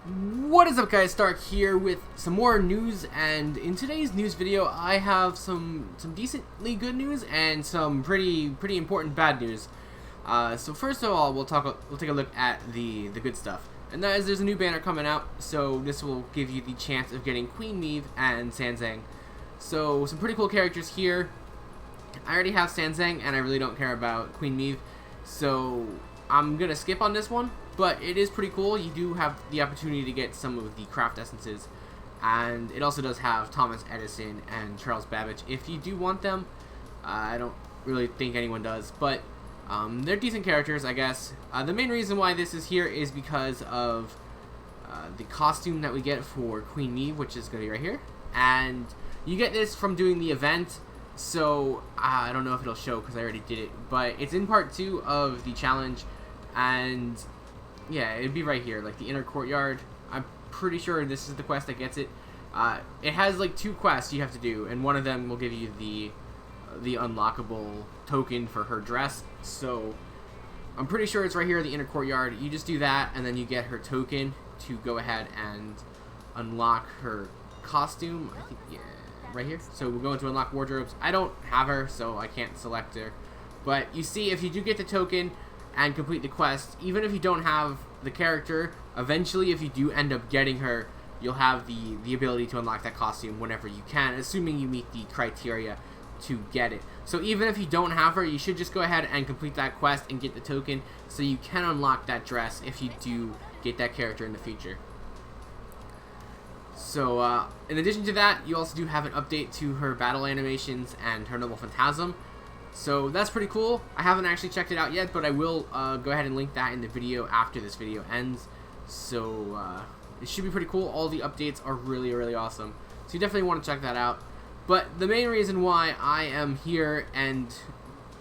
What is up, guys? Stark here with some more news, and in today's news video I have some decently good news and some pretty important bad news. So first of all, we'll take a look at the good stuff, and that is there's a new banner coming out. So this will give you the chance of getting Queen Meve and Sanzang. So some pretty cool characters here. I already have Sanzang and I really don't care about Queen Meve, so I'm gonna skip on this one. But it is pretty cool. You do have the opportunity to get some of the craft essences, and it also does have Thomas Edison and Charles Babbage if you do want them. I don't really think anyone does, but they're decent characters, I guess. The main reason why this is here is because of the costume that we get for Queen Meve, which is going to be right here, and you get this from doing the event. So I don't know if it'll show because I already did it, but it's in part 2 of the challenge, and yeah, it'd be right here, like the inner courtyard. I'm pretty sure this is the quest that gets it. It has like 2 quests you have to do, and one of them will give you the unlockable token for her dress. So I'm pretty sure it's right here, the inner courtyard. You just do that, and then you get her token to go ahead and unlock her costume. I think, yeah, right here. So we'll go into unlock wardrobes. I don't have her, so I can't select her. But you see, if you do get the token and complete the quest, even if you don't have the character, eventually if you do end up getting her, you'll have the ability to unlock that costume whenever you can, assuming you meet the criteria to get it. So even if you don't have her, you should just go ahead and complete that quest and get the token, so you can unlock that dress if you do get that character in the future. So in addition to that, you also do have an update to her battle animations and her Noble Phantasm. So that's pretty cool. I haven't actually checked it out yet, but I will go ahead and link that in the video after this video ends. So it should be pretty cool. All the updates are really awesome. So you definitely want to check that out. But the main reason why I am here, and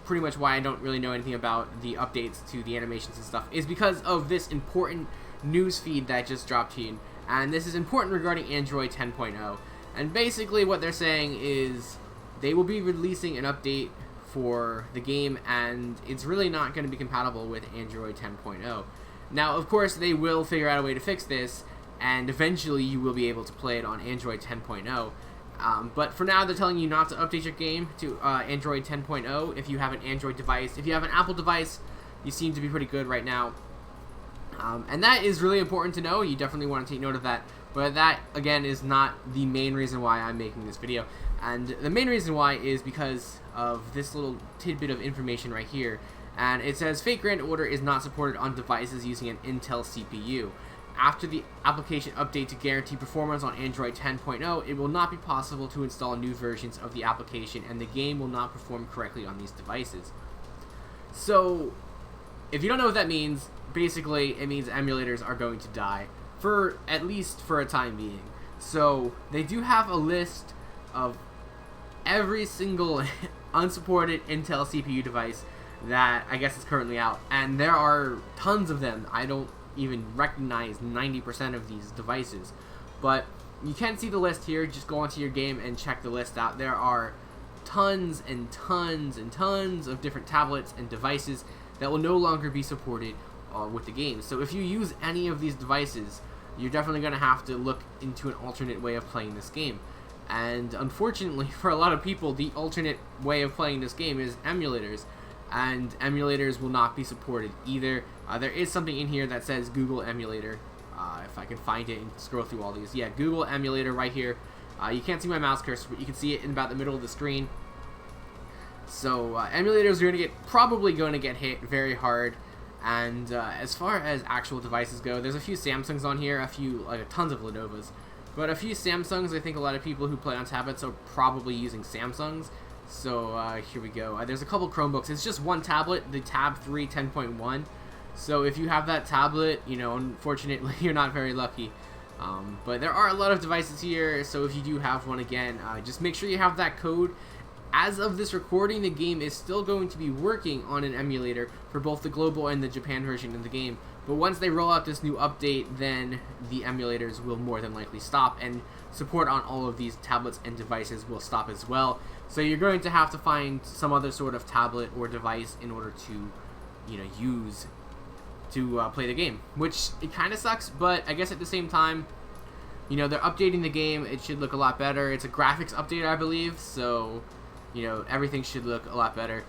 pretty much why I don't really know anything about the updates to the animations and stuff, is because of this important news feed that just dropped here. And this is important regarding Android 10.0. And basically what they're saying is they will be releasing an update for the game, and it's really not going to be compatible with Android 10.0. Now, of course, they will figure out a way to fix this, and eventually you will be able to play it on Android 10.0. But for now, they're telling you not to update your game to Android 10.0 if you have an Android device. If you have an Apple device, you seem to be pretty good right now. And that is really important to know. You definitely want to take note of that. But that, again, is not the main reason why I'm making this video. And the main reason why is because of this little tidbit of information right here. And it says, Fate Grand Order is not supported on devices using an Intel CPU. After the application update to guarantee performance on Android 10.0, it will not be possible to install new versions of the application, and the game will not perform correctly on these devices. So, if you don't know what that means, basically it means emulators are going to die, for at least for a time being. So they do have a list of every single unsupported Intel CPU device that I guess is currently out, and there are tons of them. I don't even recognize 90% of these devices, but you can see the list here. Just go onto your game and check the list out. There are tons and tons and tons of different tablets and devices that will no longer be supported with the game. So if you use any of these devices, you're definitely going to have to look into an alternate way of playing this game. And unfortunately for a lot of people, the alternate way of playing this game is emulators, and emulators will not be supported either. There is something in here that says Google Emulator. If I can find it and scroll through all these. Yeah, Google Emulator right here. You can't see my mouse cursor, but you can see it in about the middle of the screen. So emulators are probably going to get hit very hard. And as far as actual devices go, there's a few Samsungs on here, tons of Lenovo's, but a few Samsungs. I think a lot of people who play on tablets are probably using Samsungs. So here we go. There's a couple Chromebooks. It's just one tablet, the Tab 3 10.1. So if you have that tablet, you know, unfortunately you're not very lucky. But there are a lot of devices here, so if you do have one, again, just make sure you have that code. As of this recording, the game is still going to be working on an emulator for both the global and the Japan version of the game. But once they roll out this new update, then the emulators will more than likely stop, and support on all of these tablets and devices will stop as well. So you're going to have to find some other sort of tablet or device in order to, you know, use to play the game, which it kind of sucks, but I guess at the same time, you know, they're updating the game. It should look a lot better. It's a graphics update, I believe, so, you know, everything should look a lot better.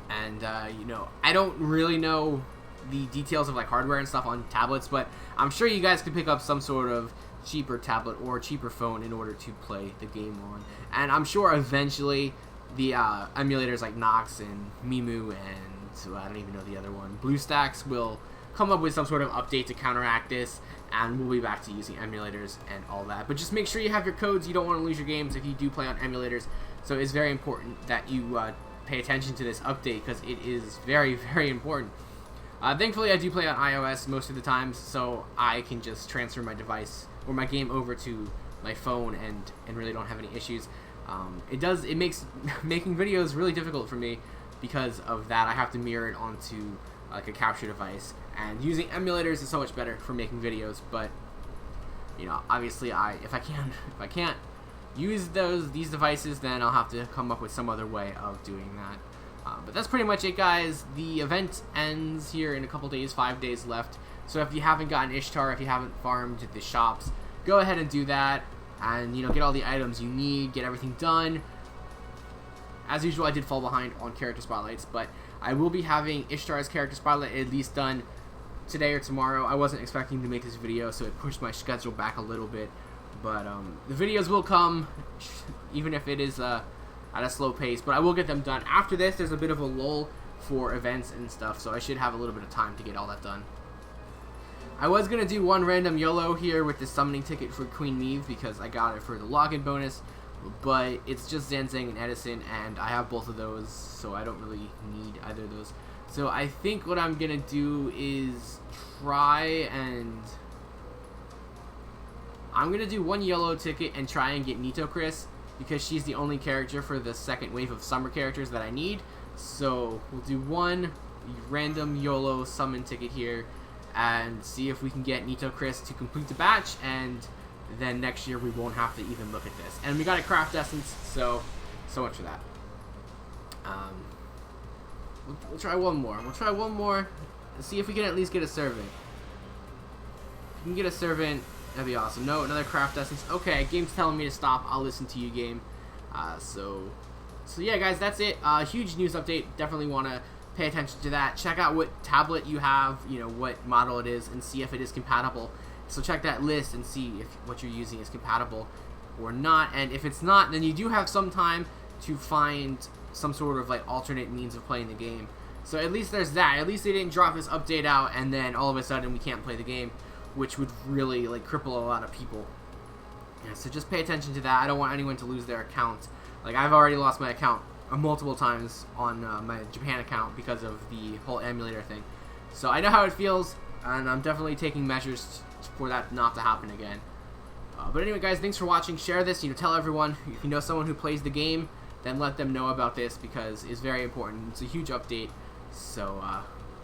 And, you know, I don't really know the details of, like, hardware and stuff on tablets, but I'm sure you guys can pick up some sort of cheaper tablet or cheaper phone in order to play the game on. And I'm sure eventually the emulators like Nox and Mimu and I don't even know the other one, BlueStacks, will come up with some sort of update to counteract this, and we'll be back to using emulators and all that. But just make sure you have your codes. You don't want to lose your games if you do play on emulators, so it's very important that you pay attention to this update, because it is very, very important. Thankfully, I do play on iOS most of the time, so I can just transfer my device or my game over to my phone and really don't have any issues. It makes making videos really difficult for me because of that. I have to mirror it onto like a capture device, and using emulators is so much better for making videos. But you know, obviously, if I can't use these devices, then I'll have to come up with some other way of doing that. But that's pretty much it, guys. The event ends here in a couple days, 5 days left. So if you haven't gotten Ishtar, if you haven't farmed the shops, go ahead and do that, and you know, get all the items you need, get everything done. As usual, I did fall behind on character spotlights, but I will be having Ishtar's character spotlight at least done today or tomorrow. I wasn't expecting to make this video, so it pushed my schedule back a little bit. But the videos will come, even if it is at a slow pace. But I will get them done. After this, there's a bit of a lull for events and stuff, so I should have a little bit of time to get all that done. I was going to do one random YOLO here with the summoning ticket for Queen Meve, because I got it for the login bonus, but it's just Zanzang and Edison, and I have both of those, so I don't really need either of those. So I think what I'm going to do is try and... I'm going to do one YOLO ticket and try and get Nito Chris, because she's the only character for the second wave of summer characters that I need. So we'll do one random YOLO summon ticket here and see if we can get Nito Chris to complete the batch, and then next year we won't have to even look at this. And we got a craft essence, so much for that. We'll try one more. We'll try one more and see if we can at least get a servant. If we can get a servant, that'd be awesome. No, another craft essence. Okay, game's telling me to stop. I'll listen to you, game. So yeah, guys, that's it. Huge news update. Definitely want to pay attention to that. Check out what tablet you have, you know, what model it is, and see if it is compatible. So check that list and see if what you're using is compatible or not. And if it's not, then you do have some time to find some sort of like alternate means of playing the game. So at least there's that. At least they didn't drop this update out and then all of a sudden we can't play the game, which would really like cripple a lot of people. Yeah, so just pay attention to that. I don't want anyone to lose their account. Like, I've already lost my account multiple times on my Japan account because of the whole emulator thing. So I know how it feels, and I'm definitely taking measures for that not to happen again. But anyway, guys, thanks for watching. Share this. You know, tell everyone. If you know someone who plays the game, then let them know about this, because it's very important. It's a huge update. So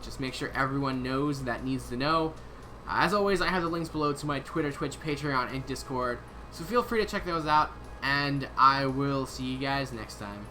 just make sure everyone knows that needs to know. As always, I have the links below to my Twitter, Twitch, Patreon, and Discord. So feel free to check those out, and I will see you guys next time.